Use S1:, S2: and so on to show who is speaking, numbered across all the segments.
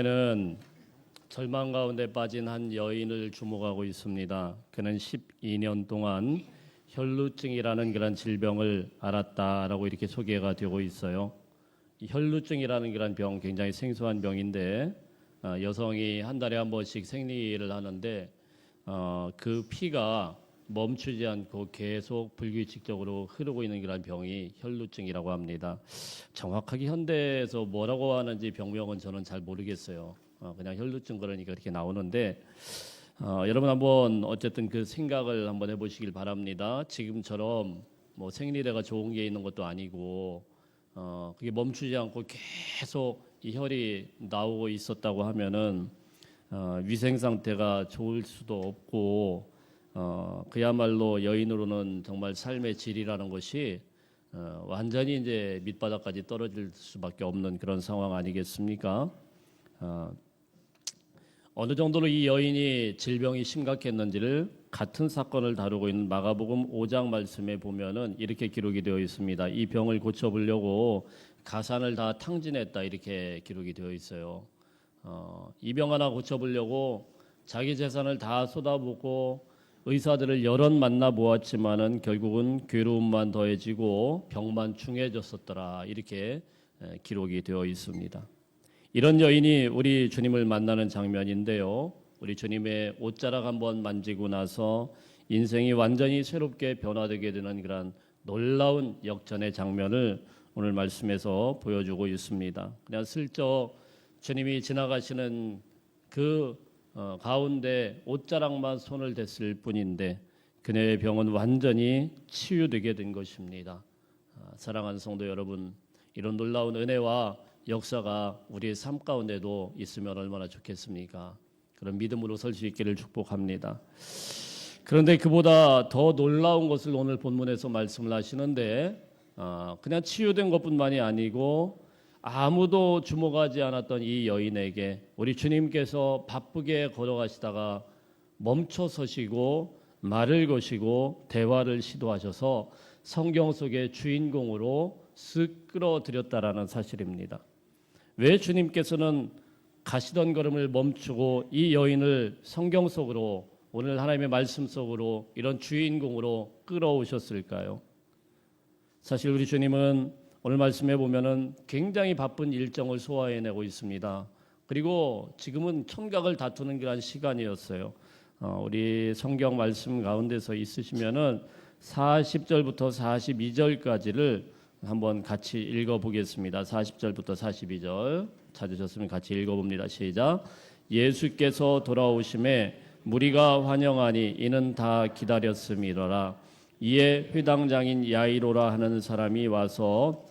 S1: 우리는 절망 가운데 빠진 한 여인을 주목하고 있습니다. 그는 12년 동안 혈루증이라는 그런 질병을 앓았다라고 이렇게 소개가 되고 있어요. 이 혈루증이라는 그런 병 굉장히 생소한 병인데 여성이 한 달에 한 번씩 생리를 하는데 그 피가 멈추지 않고 계속 불규칙적으로 흐르고 있는 그런 병이 혈루증이라고 합니다. 정확하게 현대에서 뭐라고 하는지 병명은 저는 잘 모르겠어요. 그냥 혈루증 그러니까 이렇게 나오는데 여러분 한번 어쨌든 그 생각을 한번 해보시길 바랍니다. 지금처럼 뭐 생리대가 좋은 게 있는 것도 아니고 그게 멈추지 않고 계속 이 혈이 나오고 있었다고 하면은 위생 상태가 좋을 수도 없고 그야말로 여인으로는 정말 삶의 질이라는 것이 완전히 이제 밑바닥까지 떨어질 수밖에 없는 그런 상황 아니겠습니까? 어느 정도로 이 여인이 질병이 심각했는지를 같은 사건을 다루고 있는 마가복음 5장 말씀에 보면은 이렇게 기록이 되어 있습니다. 이 병을 고쳐보려고 가산을 다 탕진했다 이렇게 기록이 되어 있어요. 이 병 하나 고쳐보려고 자기 재산을 다 쏟아붓고 의사들을 여럿 만나 보았지만은 결국은 괴로움만 더해지고 병만 중해졌었더라 이렇게 기록이 되어 있습니다. 이런 여인이 우리 주님을 만나는 장면인데요. 우리 주님의 옷자락 한번 만지고 나서 인생이 완전히 새롭게 변화되게 되는 그런 놀라운 역전의 장면을 오늘 말씀에서 보여주고 있습니다. 그냥 슬쩍 주님이 지나가시는 그 가운데 옷자락만 손을 댔을 뿐인데 그녀의 병은 완전히 치유되게 된 것입니다. 사랑하는 성도 여러분, 이런 놀라운 은혜와 역사가 우리의 삶 가운데도 있으면 얼마나 좋겠습니까? 그런 믿음으로 설 수 있기를 축복합니다. 그런데 그보다 더 놀라운 것을 오늘 본문에서 말씀을 하시는데 그냥 치유된 것뿐만이 아니고 아무도 주목하지 않았던 이 여인에게 우리 주님께서 바쁘게 걸어가시다가 멈춰 서시고 말을 거시고 대화를 시도하셔서 성경 속의 주인공으로 쓱 끌어들였다라는 사실입니다. 왜 주님께서는 가시던 걸음을 멈추고 이 여인을 성경 속으로 오늘 하나님의 말씀 속으로 이런 주인공으로 끌어오셨을까요? 사실 우리 주님은 오늘 말씀해 보면은 굉장히 바쁜 일정을 소화해내고 있습니다. 그리고 지금은 청각을 다투는 그런 시간이었어요. 우리 성경 말씀 가운데서 있으시면은 40절부터 42절까지를 한번 같이 읽어보겠습니다. 40절부터 42절 찾으셨으면 같이 읽어봅니다. 시작. 예수께서 돌아오심에 무리가 환영하니 이는 다 기다렸음이로라. 이에 회당장인 야이로라 하는 사람이 와서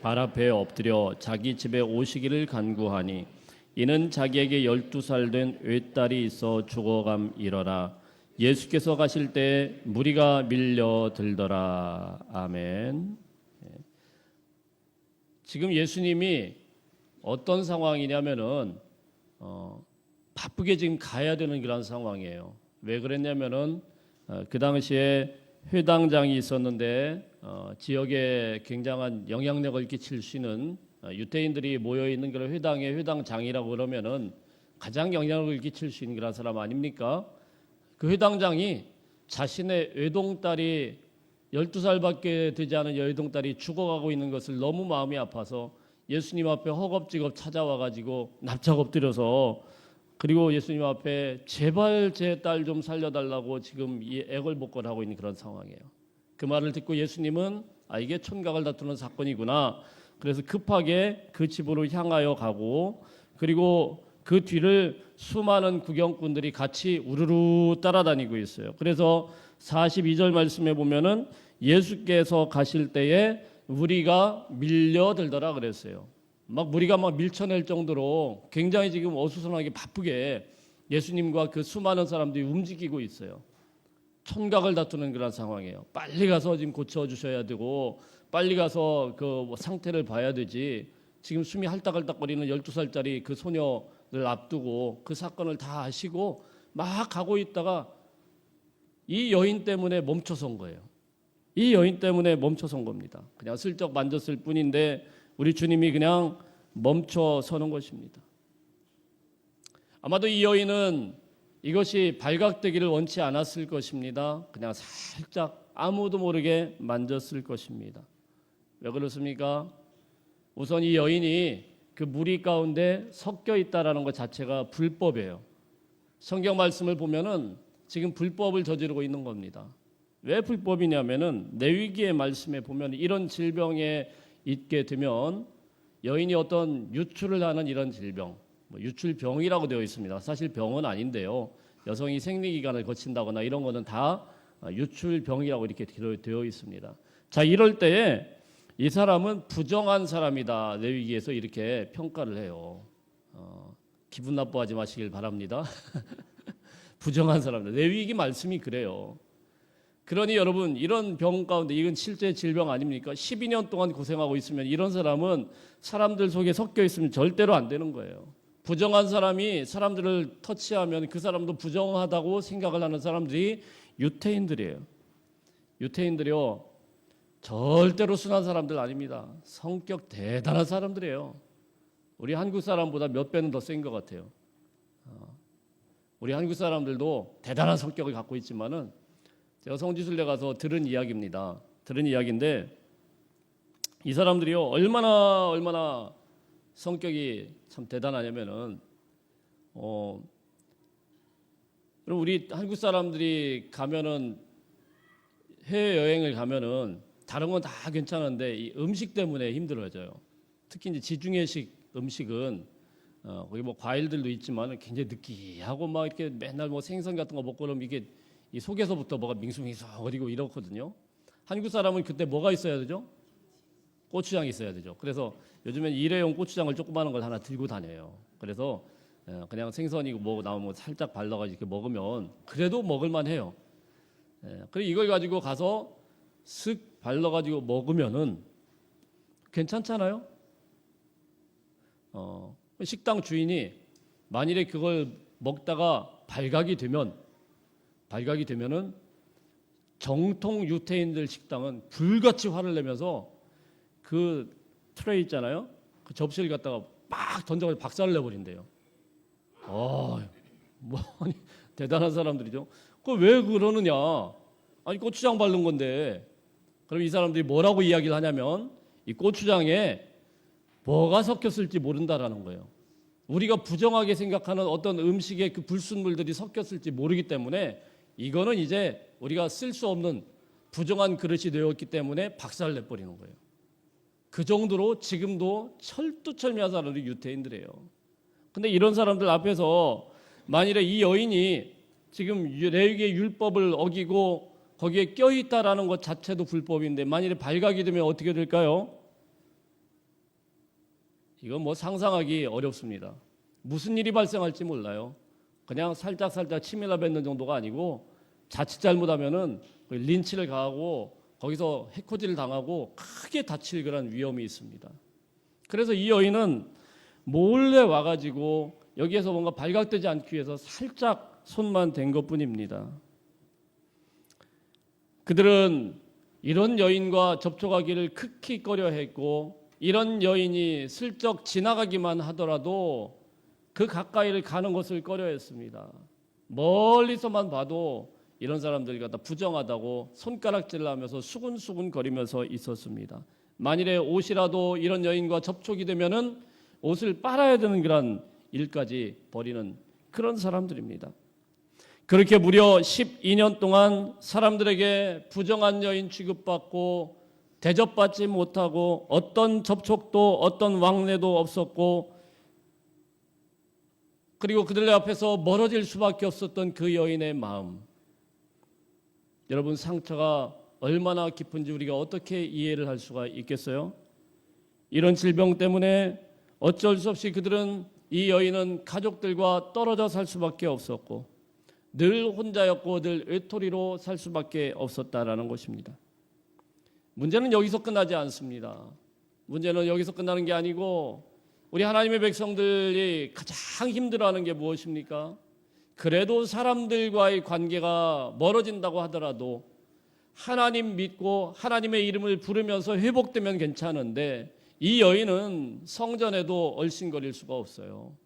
S1: 발 앞에 엎드려 자기 집에 오시기를 간구하니 이는 자기에게 12살 된 외딸이 있어 죽어감이러라. 예수께서 가실 때 무리가 밀려들더라. 아멘. 지금 예수님이 어떤 상황이냐면은 바쁘게 지금 가야 되는 그런 상황이에요. 왜 그랬냐면은 그 당시에 회당장이 있었는데 지역에 굉장한 영향력을 끼칠 수 있는 유대인들이 모여 있는 그런 회당의 회당장이라고 그러면은 가장 영향력을 끼칠 수 있는 그런 사람 아닙니까? 그 회당장이 자신의 외동딸이 12살밖에 되지 않은 여외동딸이 죽어가고 있는 것을 너무 마음이 아파서 예수님 앞에 허겁지겁 찾아와 가지고 납작 엎드려서 그리고 예수님 앞에 제발 제 딸 좀 살려달라고 지금 이 애걸복걸하고 있는 그런 상황이에요. 그 말을 듣고 예수님은 이게 촌각을 다투는 사건이구나. 그래서 급하게 그 집으로 향하여 가고 그리고 그 뒤를 수많은 구경꾼들이 같이 우르르 따라다니고 있어요. 그래서 42절 말씀에 보면은 예수께서 가실 때에 무리가 밀려들더라 그랬어요. 무리가 밀쳐낼 정도로 굉장히 지금 어수선하게 바쁘게 예수님과 그 수많은 사람들이 움직이고 있어요. 촌각을 다투는 그런 상황이에요. 빨리 가서 지금 고쳐주셔야 되고 빨리 가서 그 상태를 봐야 되지. 지금 숨이 할딱할딱거리는 12살짜리 그 소녀를 앞두고 그 사건을 다 아시고 막 가고 있다가 이 여인 때문에 멈춰선 거예요. 이 여인 때문에 멈춰선 겁니다. 그냥 슬쩍 만졌을 뿐인데 우리 주님이 그냥 멈춰서는 것입니다. 아마도 이 여인은 이것이 발각되기를 원치 않았을 것입니다. 그냥 살짝 아무도 모르게 만졌을 것입니다. 왜 그렇습니까? 우선 이 여인이 그 무리 가운데 섞여 있다라는 것 자체가 불법이에요. 성경 말씀을 보면은 지금 불법을 저지르고 있는 겁니다. 왜 불법이냐면은 레위기의 말씀에 보면 이런 질병에 있게 되면 여인이 어떤 유출을 하는 이런 질병, 유출병이라고 되어 있습니다. 사실 병은 아닌데요. 여성이 생리기간을 거친다거나 이런 거는 다 유출병이라고 이렇게 되어 있습니다. 자, 이럴 때에 이 사람은 부정한 사람이다. 레위기에서 이렇게 평가를 해요. 기분 나빠하지 마시길 바랍니다. 부정한 사람들. 레위기 말씀이 그래요. 그러니 여러분 이런 병 가운데 이건 실제 질병 아닙니까? 12년 동안 고생하고 있으면 이런 사람은 사람들 속에 섞여 있으면 절대로 안 되는 거예요. 부정한 사람이 사람들을 터치하면 그 사람도 부정하다고 생각을 하는 사람들이 유태인들이에요. 유태인들이요. 절대로 순한 사람들 아닙니다. 성격 대단한 사람들이에요. 우리 한국 사람보다 몇 배는 더 센 것 같아요. 우리 한국 사람들도 대단한 성격을 갖고 있지만은 제가 성지순례 가서 들은 이야기입니다. 들은 이야기인데 이 사람들이요 얼마나 성격이 참 대단하냐면은 그럼 우리 한국 사람들이 가면은 해외 여행을 가면은 다른 건 다 괜찮은데 이 음식 때문에 힘들어져요. 특히 이제 지중해식 음식은 거기 뭐 과일들도 있지만 굉장히 느끼하고 막 이렇게 맨날 뭐 생선 같은 거 먹고 그러면 이게 이 속에서부터 뭐가 밍숭밍숭거리고 이렇거든요. 한국 사람은 그때 뭐가 있어야 되죠? 고추장이 있어야 되죠. 그래서 요즘엔 일회용 고추장을 조그마한 걸 하나 들고 다녀요. 그래서 그냥 생선이고 뭐 나오면 살짝 발라가지고 이렇게 먹으면 그래도 먹을만 해요. 그리고 이걸 가지고 가서 쓱 발라가지고 먹으면은 괜찮잖아요. 식당 주인이 만일에 그걸 먹다가 발각이 되면은 정통 유태인들 식당은 불같이 화를 내면서 그 트레이 있잖아요. 그 접시를 갖다가 막 던져가지고 박살을 내버린대요. 아니, 대단한 사람들이죠. 그 왜 그러느냐? 아니 고추장 바른 건데. 그럼 이 사람들이 뭐라고 이야기를 하냐면 이 고추장에 뭐가 섞였을지 모른다라는 거예요. 우리가 부정하게 생각하는 어떤 음식에 그 불순물들이 섞였을지 모르기 때문에 이거는 이제 우리가 쓸 수 없는 부정한 그릇이 되었기 때문에 박살 내버리는 거예요. 그 정도로 지금도 철두철미한 사람들이 유태인들이에요. 근데 이런 사람들 앞에서 만일에 이 여인이 지금 레위기의 율법을 어기고 거기에 껴있다라는 것 자체도 불법인데 만일에 발각이 되면 어떻게 될까요? 이건 뭐 상상하기 어렵습니다. 무슨 일이 발생할지 몰라요. 그냥 살짝 치밀라 뱉는 정도가 아니고 자칫 잘못하면은 린치를 가하고 거기서 해코지를 당하고 크게 다칠 그런 위험이 있습니다. 그래서 이 여인은 몰래 와가지고 여기에서 뭔가 발각되지 않기 위해서 살짝 손만 댄 것뿐입니다. 그들은 이런 여인과 접촉하기를 극히 꺼려했고 이런 여인이 슬쩍 지나가기만 하더라도 그 가까이를 가는 것을 꺼려했습니다. 멀리서만 봐도 이런 사람들이 갖다 부정하다고 손가락질을 하면서 수근수근 거리면서 있었습니다. 만일에 옷이라도 이런 여인과 접촉이 되면은 옷을 빨아야 되는 그런 일까지 벌이는 그런 사람들입니다. 그렇게 무려 12년 동안 사람들에게 부정한 여인 취급받고 대접받지 못하고 어떤 접촉도 어떤 왕래도 없었고 그리고 그들 앞에서 멀어질 수밖에 없었던 그 여인의 마음. 여러분 상처가 얼마나 깊은지 우리가 어떻게 이해를 할 수가 있겠어요? 이런 질병 때문에 어쩔 수 없이 그들은 이 여인은 가족들과 떨어져 살 수밖에 없었고 늘 혼자였고 늘 외톨이로 살 수밖에 없었다라는 것입니다. 문제는 여기서 끝나지 않습니다. 문제는 여기서 끝나는 게 아니고 우리 하나님의 백성들이 가장 힘들어하는 게 무엇입니까? 그래도 사람들과의 관계가 멀어진다고 하더라도 하나님 믿고 하나님의 이름을 부르면서 회복되면 괜찮은데 이 여인은 성전에도 얼씬거릴 수가 없어요.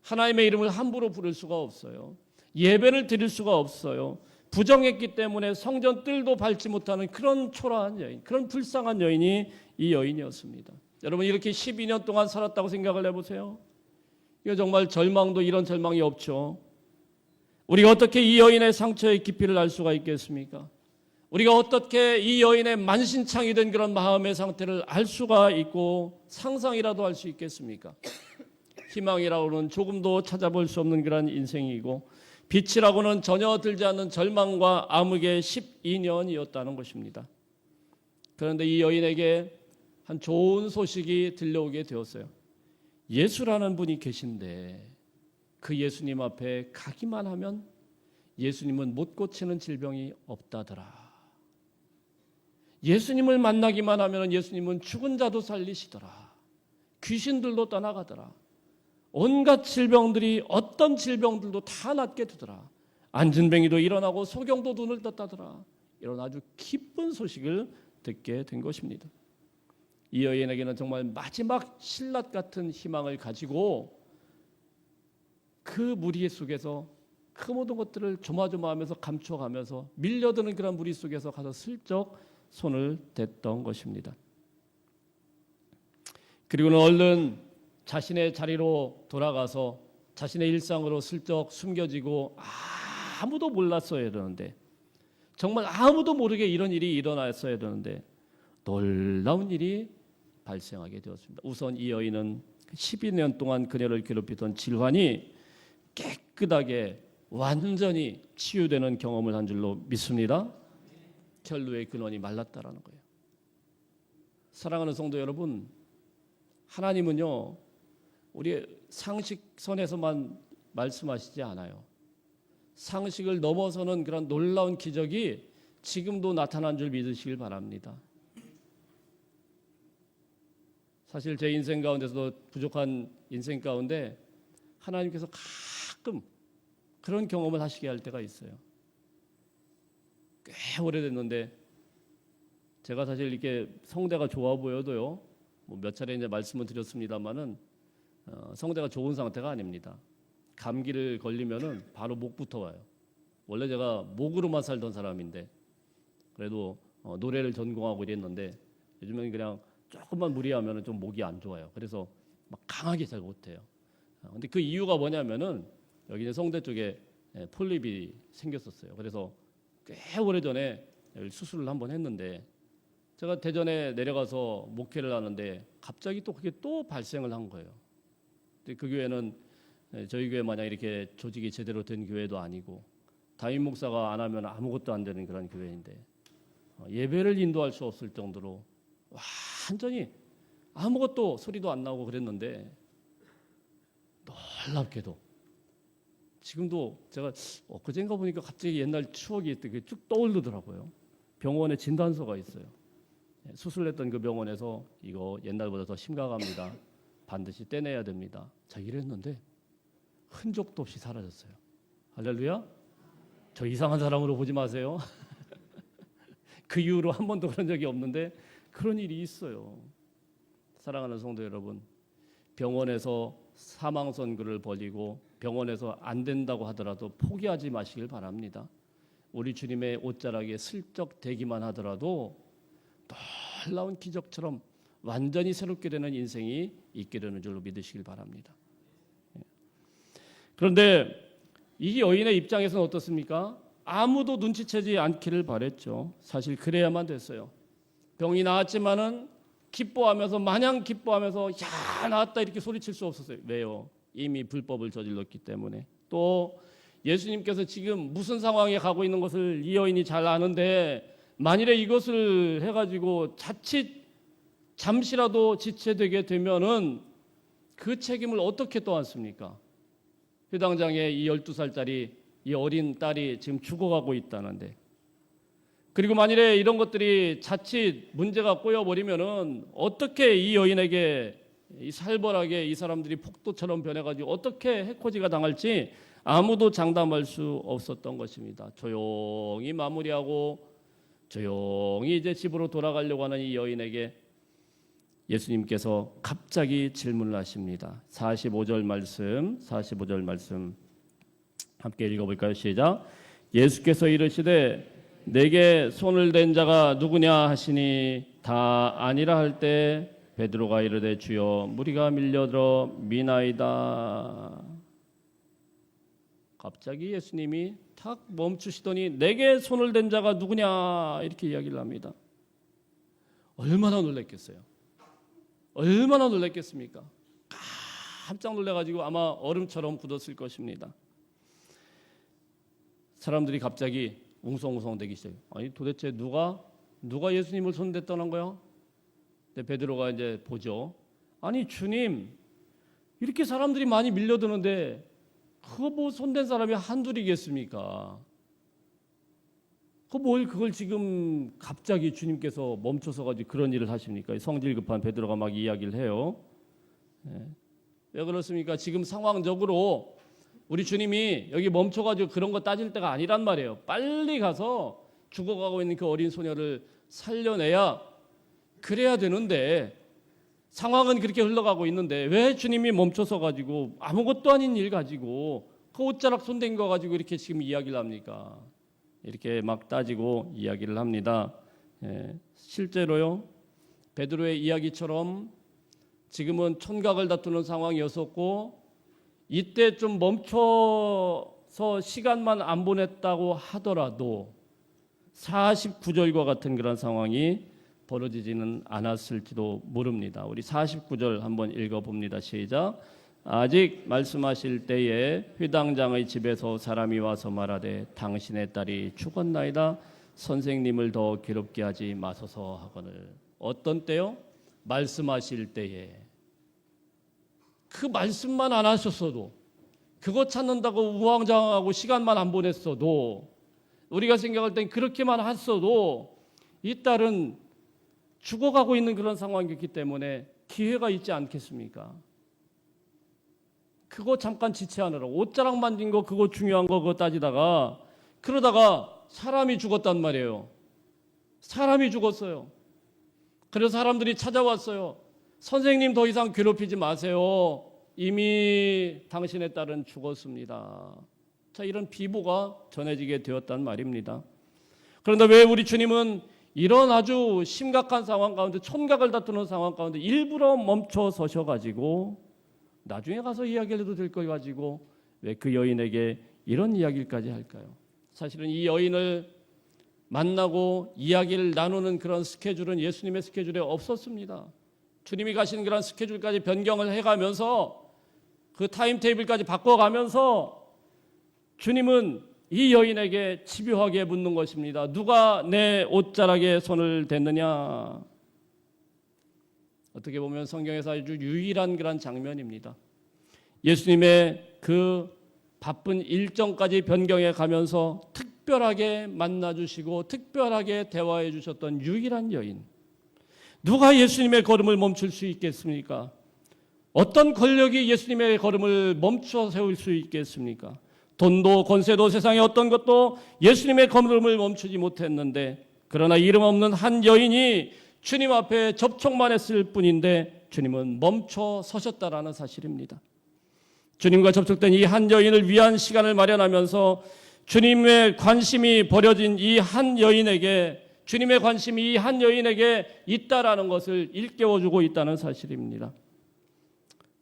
S1: 하나님의 이름을 함부로 부를 수가 없어요. 예배를 드릴 수가 없어요. 부정했기 때문에 성전 뜰도 밟지 못하는 그런 초라한 여인, 그런 불쌍한 여인이 이 여인이었습니다. 여러분 이렇게 12년 동안 살았다고 생각을 해보세요. 이거 정말 절망도 이런 절망이 없죠. 우리가 어떻게 이 여인의 상처의 깊이를 알 수가 있겠습니까? 우리가 어떻게 이 여인의 만신창이 된 그런 마음의 상태를 알 수가 있고 상상이라도 할 수 있겠습니까? 희망이라고는 조금도 찾아볼 수 없는 그런 인생이고 빛이라고는 전혀 들지 않는 절망과 암흑의 12년이었다는 것입니다. 그런데 이 여인에게 한 좋은 소식이 들려오게 되었어요. 예수라는 분이 계신데 그 예수님 앞에 가기만 하면 예수님은 못 고치는 질병이 없다더라. 예수님을 만나기만 하면 예수님은 죽은 자도 살리시더라. 귀신들도 떠나가더라. 온갖 질병들이 어떤 질병들도 다 낫게 되더라. 안진뱅이도 일어나고 소경도 눈을 떴다더라. 이런 아주 기쁜 소식을 듣게 된 것입니다. 이 여인에게는 정말 마지막 신라 같은 희망을 가지고 그 무리 속에서 그 모든 것들을 조마조마하면서 감춰가면서 밀려드는 그런 무리 속에서 가서 슬쩍 손을 댔던 것입니다. 그리고는 얼른 자신의 자리로 돌아가서 자신의 일상으로 슬쩍 숨겨지고 아무도 몰랐어야 되는데 정말 아무도 모르게 이런 일이 일어났어야 되는데 놀라운 일이 발생하게 되었습니다. 우선 이 여인은 12년 동안 그녀를 괴롭히던 질환이 깨끗하게 완전히 치유되는 경험을 한 줄로 믿습니다. 혈루의 근원이 말랐다라는 거예요. 사랑하는 성도 여러분, 하나님은요 우리 상식선에서만 말씀하시지 않아요. 상식을 넘어서는 그런 놀라운 기적이 지금도 나타난 줄 믿으시길 바랍니다. 사실 제 인생 가운데서도 부족한 인생 가운데 하나님께서 가끔 그런 경험을 하시게 할 때가 있어요. 꽤 오래됐는데 제가 사실 이렇게 성대가 좋아 보여도요. 뭐 몇 차례 이제 말씀을 드렸습니다만은 성대가 좋은 상태가 아닙니다. 감기를 걸리면은 바로 목부터 와요. 원래 제가 목으로만 살던 사람인데 그래도 노래를 전공하고 이랬는데 요즘엔 그냥 조금만 무리하면은 좀 목이 안 좋아요. 그래서 막 강하게 잘 못해요. 근데 그 이유가 뭐냐면은 여기 성대 쪽에 폴립이 생겼었어요. 그래서 꽤 오래전에 수술을 한번 했는데 제가 대전에 내려가서 목회를 하는데 갑자기 또 그게 또 발생을 한 거예요. 근데 그 교회는 저희 교회 마냥 이렇게 조직이 제대로 된 교회도 아니고 담임 목사가 안 하면 아무것도 안 되는 그런 교회인데 예배를 인도할 수 없을 정도로 완전히 아무것도 소리도 안 나오고 그랬는데 놀랍게도 지금도 제가 그젠가 보니까 갑자기 옛날 추억이 쭉 떠오르더라고요. 병원에 진단서가 있어요. 수술했던 그 병원에서 이거 옛날보다 더 심각합니다. 반드시 떼내야 됩니다. 자 이랬는데 흔적도 없이 사라졌어요. 할렐루야. 저 이상한 사람으로 보지 마세요. 그 이후로 한 번도 그런 적이 없는데 그런 일이 있어요. 사랑하는 성도 여러분, 병원에서 사망 선고를 벌이고 병원에서 안 된다고 하더라도 포기하지 마시길 바랍니다. 우리 주님의 옷자락에 슬쩍 대기만 하더라도 놀라운 기적처럼 완전히 새롭게 되는 인생이 있게 되는 줄로 믿으시길 바랍니다. 그런데 이 여인의 입장에서는 어떻습니까? 아무도 눈치채지 않기를 바랬죠. 사실 그래야만 됐어요. 병이 나았지만은 기뻐하면서 마냥 기뻐하면서 야 나았다 이렇게 소리칠 수 없었어요. 왜요? 이미 불법을 저질렀기 때문에. 또 예수님께서 지금 무슨 상황에 가고 있는 것을 이 여인이 잘 아는데 만일에 이것을 해가지고 자칫 잠시라도 지체되게 되면은 그 책임을 어떻게 떠안습니까? 회당장에 이 12살짜리 이 어린 딸이 지금 죽어가고 있다는데, 그리고 만일에 이런 것들이 자칫 문제가 꼬여버리면은 어떻게 이 여인에게 이 살벌하게 이 사람들이 폭도처럼 변해가지고 어떻게 해코지가 당할지 아무도 장담할 수 없었던 것입니다. 조용히 마무리하고 조용히 이제 집으로 돌아가려고 하는 이 여인에게 예수님께서 갑자기 질문을 하십니다. 45절 말씀 함께 읽어볼까요? 시작. 예수께서 이르시되 내게 손을 댄 자가 누구냐 하시니 다 아니라 할 때 베드로가 이르되 주여 무리가 밀려들어 미나이다. 갑자기 예수님이 탁 멈추시더니 내게 손을 댄 자가 누구냐 이렇게 이야기를 합니다. 얼마나 놀랐겠어요? 얼마나 놀랐겠습니까? 깜짝 놀라가지고 아마 얼음처럼 굳었을 것입니다. 사람들이 갑자기 웅성웅성 대기 시작해요. 아니 도대체 누가 예수님을 손댔다는 거야? 근데 베드로가 이제 보죠. 아니 주님, 이렇게 사람들이 많이 밀려드는데 그거 뭐 손댄 사람이 한둘이겠습니까? 그걸 지금 갑자기 주님께서 멈춰서 가지고 그런 일을 하십니까? 성질 급한 베드로가 막 이야기를 해요. 왜 그렇습니까? 지금 상황적으로 우리 주님이 여기 멈춰가지고 그런 거 따질 때가 아니란 말이에요. 빨리 가서 죽어가고 있는 그 어린 소녀를 살려내야 그래야 되는데 상황은 그렇게 흘러가고 있는데 왜 주님이 멈춰서 가지고 아무것도 아닌 일 가지고 그 옷자락 손댄 거 가지고 이렇게 지금 이야기를 합니까? 이렇게 막 따지고 이야기를 합니다. 실제로요, 베드로의 이야기처럼 지금은 촌각을 다투는 상황이었었고 이때 좀 멈춰서 시간만 안 보냈다고 하더라도 49절과 같은 그런 상황이 벌어지지는 않았을지도 모릅니다. 우리 49절 한번 읽어봅니다. 시작. 아직 말씀하실 때에 회당장의 집에서 사람이 와서 말하되 당신의 딸이 죽었나이다. 선생님을 더 괴롭게 하지 마소서 하거늘. 어떤 때요? 말씀하실 때에. 그 말씀만 안 하셨어도, 그거 찾는다고 우왕좌왕하고 시간만 안 보냈어도, 우리가 생각할 땐 그렇게만 했어도 이 딸은 죽어가고 있는 그런 상황이었기 때문에 기회가 있지 않겠습니까? 그거 잠깐 지체하느라 옷자락 만진 거 그거 중요한 거 그거 따지다가 그러다가 사람이 죽었단 말이에요. 사람이 죽었어요. 그래서 사람들이 찾아왔어요. 선생님 더 이상 괴롭히지 마세요. 이미 당신의 딸은 죽었습니다. 자, 이런 비보가 전해지게 되었단 말입니다. 그런데 왜 우리 주님은 이런 아주 심각한 상황 가운데, 촌각을 다투는 상황 가운데 일부러 멈춰 서셔가지고 나중에 가서 이야기를 해도 될 걸 가지고 왜 그 여인에게 이런 이야기까지 할까요? 사실은 이 여인을 만나고 이야기를 나누는 그런 스케줄은 예수님의 스케줄에 없었습니다. 주님이 가시는 그런 스케줄까지 변경을 해가면서 그 타임테이블까지 바꿔가면서 주님은 이 여인에게 집요하게 묻는 것입니다. 누가 내 옷자락에 손을 댔느냐? 어떻게 보면 성경에서 아주 유일한 그런 장면입니다. 예수님의 그 바쁜 일정까지 변경해 가면서 특별하게 만나주시고 특별하게 대화해 주셨던 유일한 여인. 누가 예수님의 걸음을 멈출 수 있겠습니까? 어떤 권력이 예수님의 걸음을 멈춰 세울 수 있겠습니까? 돈도 권세도 세상의 어떤 것도 예수님의 걸음을 멈추지 못했는데, 그러나 이름 없는 한 여인이 주님 앞에 접촉만 했을 뿐인데 주님은 멈춰 서셨다라는 사실입니다. 주님과 접촉된 이 한 여인을 위한 시간을 마련하면서 주님의 관심이 버려진 이 한 여인에게, 주님의 관심이 이 한 여인에게 있다라는 것을 일깨워주고 있다는 사실입니다.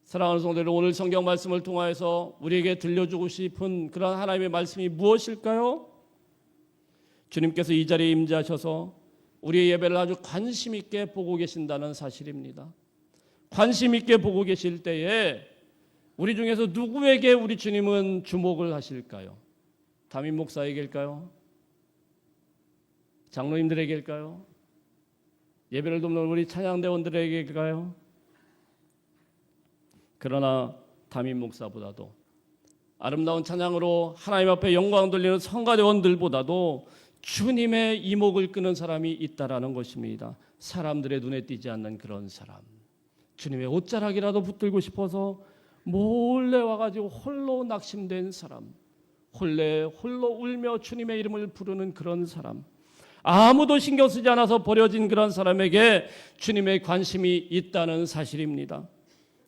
S1: 사랑하는 성도들, 오늘 성경 말씀을 통하여서 우리에게 들려주고 싶은 그런 하나님의 말씀이 무엇일까요? 주님께서 이 자리에 임재하셔서 우리의 예배를 아주 관심 있게 보고 계신다는 사실입니다. 관심 있게 보고 계실 때에 우리 중에서 누구에게 우리 주님은 주목을 하실까요? 담임 목사에게일까요? 장로님들에게일까요? 예배를 돕는 우리 찬양대원들에게일까요? 그러나 담임 목사보다도, 아름다운 찬양으로 하나님 앞에 영광 돌리는 성가대원들보다도 주님의 이목을 끄는 사람이 있다라는 것입니다. 사람들의 눈에 띄지 않는 그런 사람, 주님의 옷자락이라도 붙들고 싶어서 몰래 와가지고 홀로 낙심된 사람, 홀로 울며 주님의 이름을 부르는 그런 사람, 아무도 신경 쓰지 않아서 버려진 그런 사람에게 주님의 관심이 있다는 사실입니다.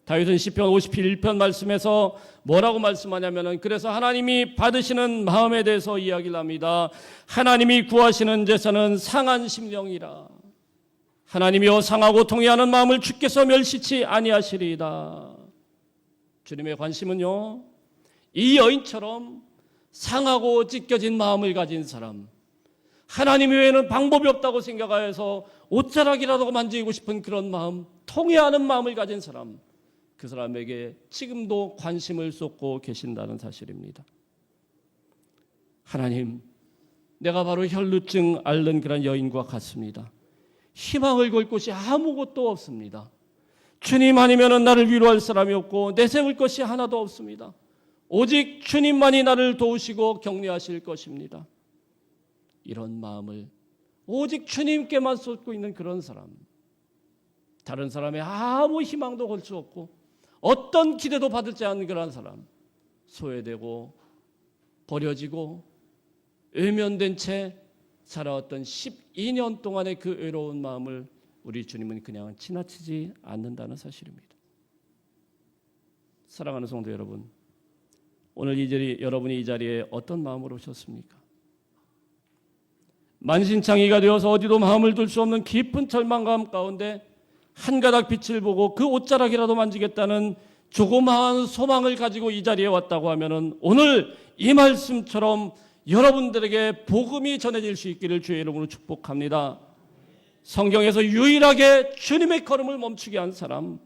S1: 다윗은 시편 51편 말씀에서 뭐라고 말씀하냐면은, 그래서 하나님이 받으시는 마음에 대해서 이야기를 합니다. 하나님이 구하시는 제사는 상한 심령이라. 하나님이여 상하고 통회하는 마음을 주께서 멸시치 아니하시리이다. 주님의 관심은요, 이 여인처럼 상하고 찢겨진 마음을 가진 사람, 하나님 외에는 방법이 없다고 생각하여서 옷자락이라도 만지고 싶은 그런 마음, 통회하는 마음을 가진 사람, 그 사람에게 지금도 관심을 쏟고 계신다는 사실입니다. 하나님, 내가 바로 혈루증 앓는 그런 여인과 같습니다. 희망을 걸 곳이 아무것도 없습니다. 주님 아니면 나를 위로할 사람이 없고 내세울 것이 하나도 없습니다. 오직 주님만이 나를 도우시고 격려하실 것입니다. 이런 마음을 오직 주님께만 쏟고 있는 그런 사람, 다른 사람의 아무 희망도 걸 수 없고 어떤 기대도 받지 않는 그런 사람, 소외되고 버려지고 외면된 채 살아왔던 12년 동안의 그 외로운 마음을 우리 주님은 그냥 지나치지 않는다는 사실입니다. 사랑하는 성도 여러분, 오늘 여러분이 이 자리에 어떤 마음으로 오셨습니까? 만신창이가 되어서 어디도 마음을 둘 수 없는 깊은 절망감 가운데 한 가닥 빛을 보고 그 옷자락이라도 만지겠다는 조그마한 소망을 가지고 이 자리에 왔다고 하면은, 오늘 이 말씀처럼 여러분들에게 복음이 전해질 수 있기를 주의 이름으로 축복합니다. 성경에서 유일하게 주님의 걸음을 멈추게 한 사람,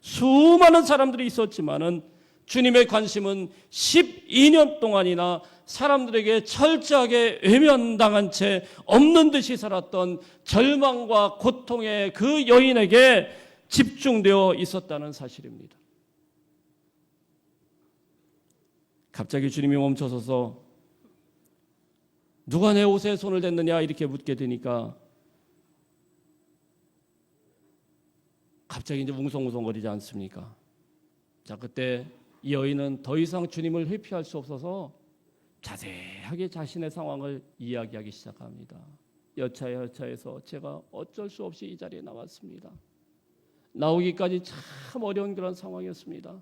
S1: 수많은 사람들이 있었지만은 주님의 관심은 12년 동안이나 사람들에게 철저하게 외면당한 채 없는 듯이 살았던 절망과 고통의 그 여인에게 집중되어 있었다는 사실입니다. 갑자기 주님이 멈춰서서 누가 내 옷에 손을 댔느냐 이렇게 묻게 되니까 갑자기 이제 웅성웅성거리지 않습니까? 자, 그때 이 여인은 더 이상 주님을 회피할 수 없어서 자세하게 자신의 상황을 이야기하기 시작합니다. 여차여차해서 제가 어쩔 수 없이 이 자리에 나왔습니다. 나오기까지 참 어려운 그런 상황이었습니다.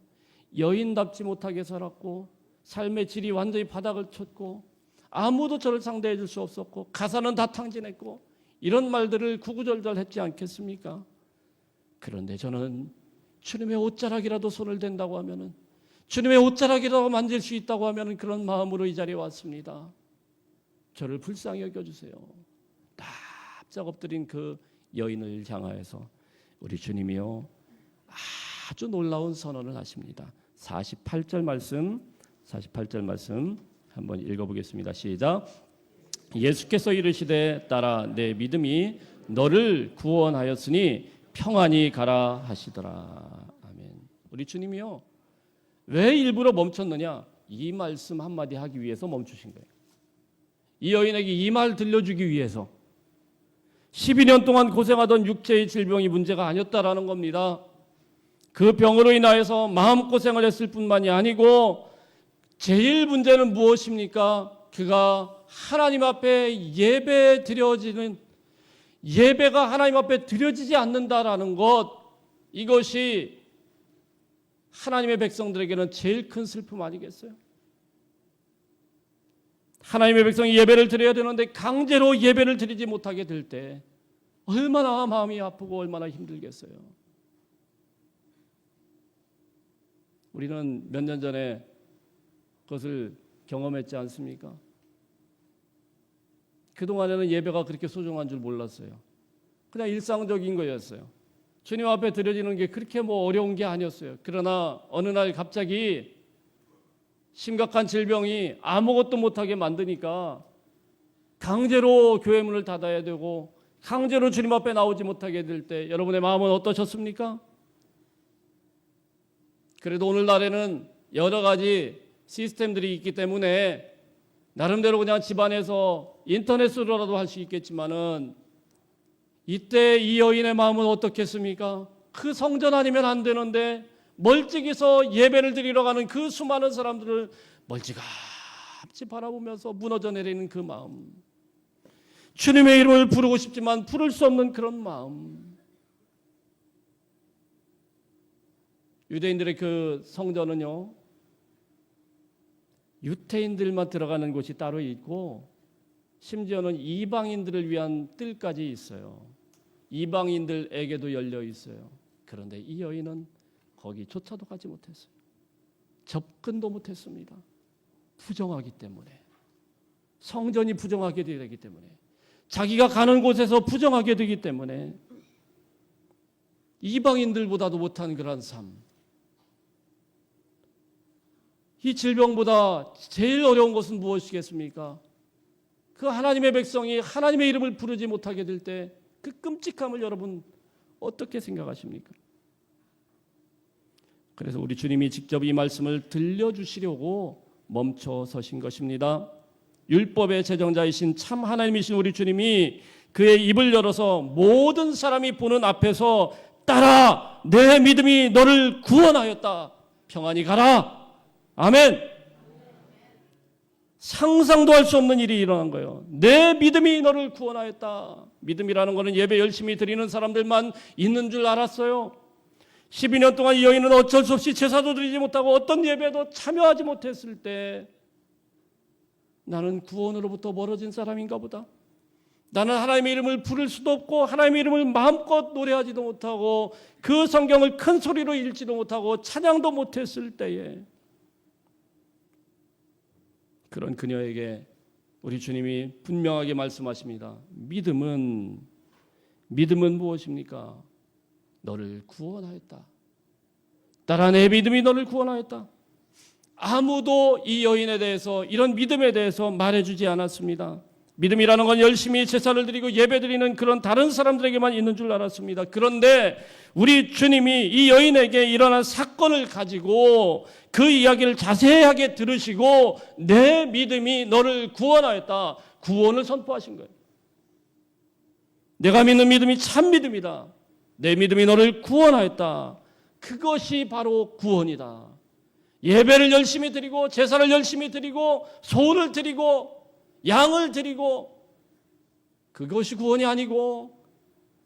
S1: 여인답지 못하게 살았고 삶의 질이 완전히 바닥을 쳤고 아무도 저를 상대해 줄 수 없었고 가사는 다 탕진했고 이런 말들을 구구절절 했지 않겠습니까? 그런데 저는 주님의 옷자락이라도 손을 댄다고 하면은, 주님의 옷자락이라도 만질 수 있다고 하면은 그런 마음으로 이 자리에 왔습니다. 저를 불쌍히 여겨주세요. 납작 엎드린 그 여인을 향하여서 우리 주님이요 아주 놀라운 선언을 하십니다. 48절 말씀 한번 읽어보겠습니다. 시작. 예수께서 이르시되 딸아 내 믿음이 너를 구원하였으니 평안히 가라 하시더라. 아멘. 우리 주님이요 왜 일부러 멈췄느냐? 이 말씀 한마디 하기 위해서 멈추신 거예요. 이 여인에게 이 말 들려주기 위해서. 12년 동안 고생하던 육체의 질병이 문제가 아니었다라는 겁니다. 그 병으로 인하여서 마음고생을 했을 뿐만이 아니고 제일 문제는 무엇입니까? 그가 하나님 앞에 예배 드려지는, 예배가 하나님 앞에 드려지지 않는다라는 것, 이것이 하나님의 백성들에게는 제일 큰 슬픔 아니겠어요? 하나님의 백성이 예배를 드려야 되는데 강제로 예배를 드리지 못하게 될 때 얼마나 마음이 아프고 얼마나 힘들겠어요. 우리는 몇 년 전에 그것을 경험했지 않습니까? 그동안에는 예배가 그렇게 소중한 줄 몰랐어요. 그냥 일상적인 거였어요. 주님 앞에 드려지는 게 그렇게 뭐 어려운 게 아니었어요. 그러나 어느 날 갑자기 심각한 질병이 아무것도 못하게 만드니까 강제로 교회 문을 닫아야 되고 강제로 주님 앞에 나오지 못하게 될 때 여러분의 마음은 어떠셨습니까? 그래도 오늘날에는 여러 가지 시스템들이 있기 때문에 나름대로 그냥 집안에서 인터넷으로라도 할 수 있겠지만은 이때 이 여인의 마음은 어떻겠습니까? 그 성전 아니면 안 되는데 멀찍이서 예배를 드리러 가는 그 수많은 사람들을 멀찌감치 바라보면서 무너져 내리는 그 마음. 주님의 이름을 부르고 싶지만 부를 수 없는 그런 마음. 유대인들의 그 성전은요, 유대인들만 들어가는 곳이 따로 있고 심지어는 이방인들을 위한 뜰까지 있어요. 이방인들에게도 열려 있어요. 그런데 이 여인은 거기조차도 가지 못했어요. 접근도 못했습니다. 부정하기 때문에. 성전이 부정하게 되기 때문에. 자기가 가는 곳에서 부정하게 되기 때문에 이방인들보다도 못한 그런 삶. 이 질병보다 제일 어려운 것은 무엇이겠습니까? 그 하나님의 백성이 하나님의 이름을 부르지 못하게 될 때 그 끔찍함을 여러분 어떻게 생각하십니까? 그래서 우리 주님이 직접 이 말씀을 들려주시려고 멈춰 서신 것입니다. 율법의 제정자이신 참 하나님이신 우리 주님이 그의 입을 열어서 모든 사람이 보는 앞에서 따라 내 믿음이 너를 구원하였다. 평안히 가라. 아멘. 상상도 할 수 없는 일이 일어난 거예요. 내 믿음이 너를 구원하였다. 믿음이라는 것은 예배 열심히 드리는 사람들만 있는 줄 알았어요. 12년 동안 이 여인은 어쩔 수 없이 제사도 드리지 못하고 어떤 예배도 참여하지 못했을 때 나는 구원으로부터 멀어진 사람인가 보다. 나는 하나님의 이름을 부를 수도 없고 하나님의 이름을 마음껏 노래하지도 못하고 그 성경을 큰 소리로 읽지도 못하고 찬양도 못했을 때에 그런 그녀에게 우리 주님이 분명하게 말씀하십니다. 믿음은 무엇입니까? 너를 구원하였다. 따라 내 믿음이 너를 구원하였다. 아무도 이 여인에 대해서 이런 믿음에 대해서 말해주지 않았습니다. 믿음이라는 건 열심히 제사를 드리고 예배드리는 그런 다른 사람들에게만 있는 줄 알았습니다. 그런데 우리 주님이 이 여인에게 일어난 사건을 가지고 그 이야기를 자세하게 들으시고 내 믿음이 너를 구원하였다. 구원을 선포하신 거예요. 내가 믿는 믿음이 참 믿음이다. 내 믿음이 너를 구원하였다. 그것이 바로 구원이다. 예배를 열심히 드리고 제사를 열심히 드리고 소를 드리고 양을 드리고 그것이 구원이 아니고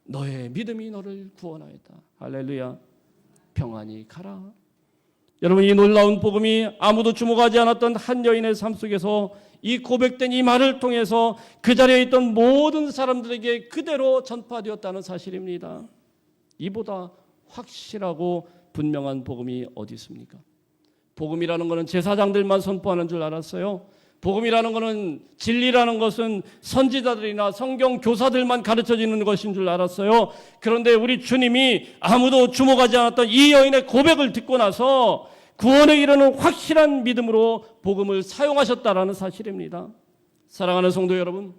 S1: 너의 믿음이 너를 구원하였다. 할렐루야. 평안히 가라. 여러분, 이 놀라운 복음이 아무도 주목하지 않았던 한 여인의 삶 속에서 이 고백된 이 말을 통해서 그 자리에 있던 모든 사람들에게 그대로 전파되었다는 사실입니다. 이보다 확실하고 분명한 복음이 어디 있습니까? 복음이라는 것은 제사장들만 선포하는 줄 알았어요. 복음이라는 것은 진리라는 것은 선지자들이나 성경 교사들만 가르쳐지는 것인 줄 알았어요. 그런데 우리 주님이 아무도 주목하지 않았던 이 여인의 고백을 듣고 나서 구원에 이르는 확실한 믿음으로 복음을 사용하셨다라는 사실입니다. 사랑하는 성도 여러분,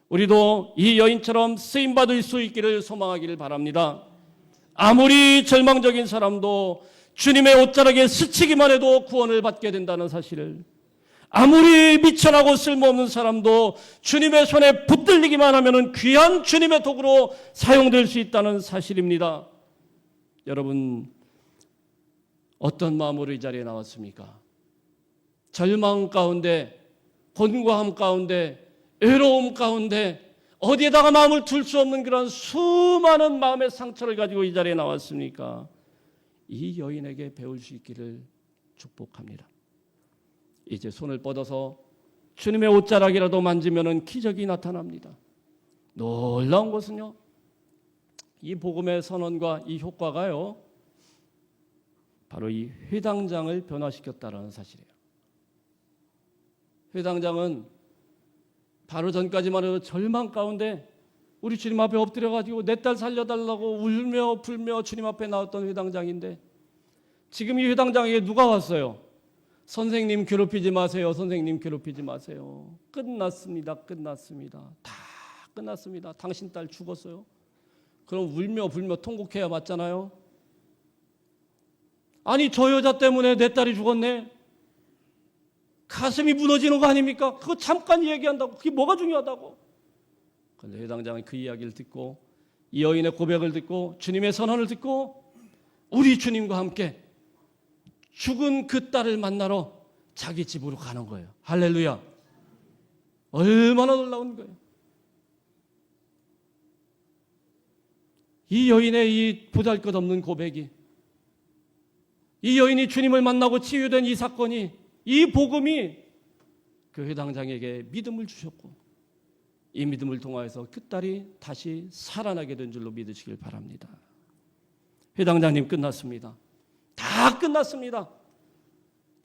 S1: 우리도 이 여인처럼 쓰임받을 수 있기를 소망하기를 바랍니다. 아무리 절망적인 사람도 주님의 옷자락에 스치기만 해도 구원을 받게 된다는 사실을, 아무리 미천하고 쓸모없는 사람도 주님의 손에 붙들리기만 하면 귀한 주님의 도구로 사용될 수 있다는 사실입니다. 여러분, 어떤 마음으로 이 자리에 나왔습니까? 절망 가운데, 곤고함 가운데, 외로움 가운데 어디에다가 마음을 둘 수 없는 그런 수많은 마음의 상처를 가지고 이 자리에 나왔습니까? 이 여인에게 배울 수 있기를 축복합니다. 이제 손을 뻗어서 주님의 옷자락이라도 만지면 기적이 나타납니다. 놀라운 것은요, 이 복음의 선언과 이 효과가요, 바로 이 회당장을 변화시켰다는 사실이에요. 회당장은 바로 전까지만 해도 절망 가운데 우리 주님 앞에 엎드려가지고 내 딸 살려달라고 울며 불며 주님 앞에 나왔던 회당장인데, 지금 이 회당장에게 누가 왔어요? 선생님 괴롭히지 마세요. 선생님 괴롭히지 마세요. 끝났습니다. 끝났습니다. 다 끝났습니다. 당신 딸 죽었어요. 그럼 울며 불며 통곡해야 맞잖아요. 아니, 저 여자 때문에 내 딸이 죽었네. 가슴이 무너지는 거 아닙니까? 그거 잠깐 얘기한다고. 그게 뭐가 중요하다고. 그런데 회당장은 그 이야기를 듣고, 이 여인의 고백을 듣고, 주님의 선언을 듣고, 우리 주님과 함께 죽은 그 딸을 만나러 자기 집으로 가는 거예요. 할렐루야. 얼마나 놀라운 거예요. 이 여인의 이 보잘것없는 고백이, 이 여인이 주님을 만나고 치유된 이 사건이, 이 복음이 그 회당장에게 믿음을 주셨고, 이 믿음을 통하여서 그 딸이 다시 살아나게 된 줄로 믿으시길 바랍니다. 회당장님, 끝났습니다. 다 끝났습니다.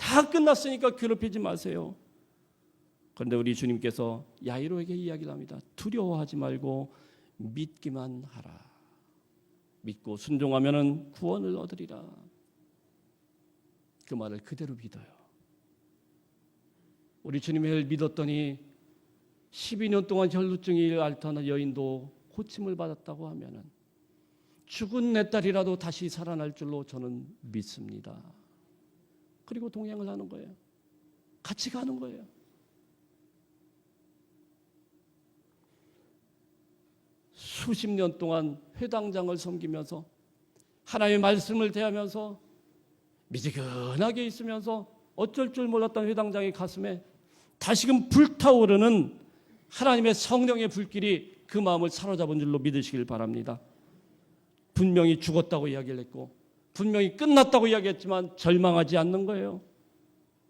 S1: 다 끝났으니까 괴롭히지 마세요. 그런데 우리 주님께서 야이로에게 이야기를 합니다. 두려워하지 말고 믿기만 하라. 믿고 순종하면 구원을 얻으리라. 그 말을 그대로 믿어요. 우리 주님을 믿었더니 12년 동안 혈루증이 앓던 여인도 고침을 받았다고 하면은 죽은 내 딸이라도 다시 살아날 줄로 저는 믿습니다. 그리고 동행을 하는 거예요. 같이 가는 거예요. 수십 년 동안 회당장을 섬기면서 하나님의 말씀을 대하면서 미지근하게 있으면서 어쩔 줄 몰랐던 회당장의 가슴에 다시금 불타오르는 하나님의 성령의 불길이 그 마음을 사로잡은 줄로 믿으시길 바랍니다. 분명히 죽었다고 이야기를 했고 분명히 끝났다고 이야기했지만 절망하지 않는 거예요.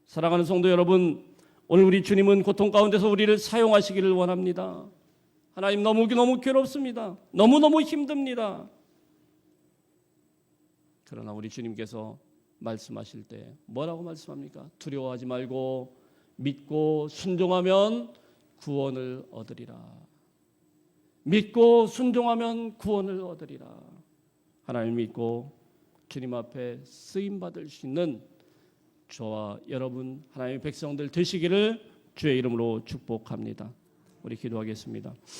S1: 사랑하는 성도 여러분, 오늘 우리 주님은 고통 가운데서 우리를 사용하시기를 원합니다. 하나님, 너무 괴롭습니다. 너무너무 힘듭니다. 그러나 우리 주님께서 말씀하실 때 뭐라고 말씀합니까? 두려워하지 말고 믿고 순종하면 구원을 얻으리라. 믿고 순종하면 구원을 얻으리라. 하나님 믿고 주님 앞에 쓰임받을 수 있는 저와 여러분 하나님의 백성들 되시기를 주의 이름으로 축복합니다. 우리 기도하겠습니다.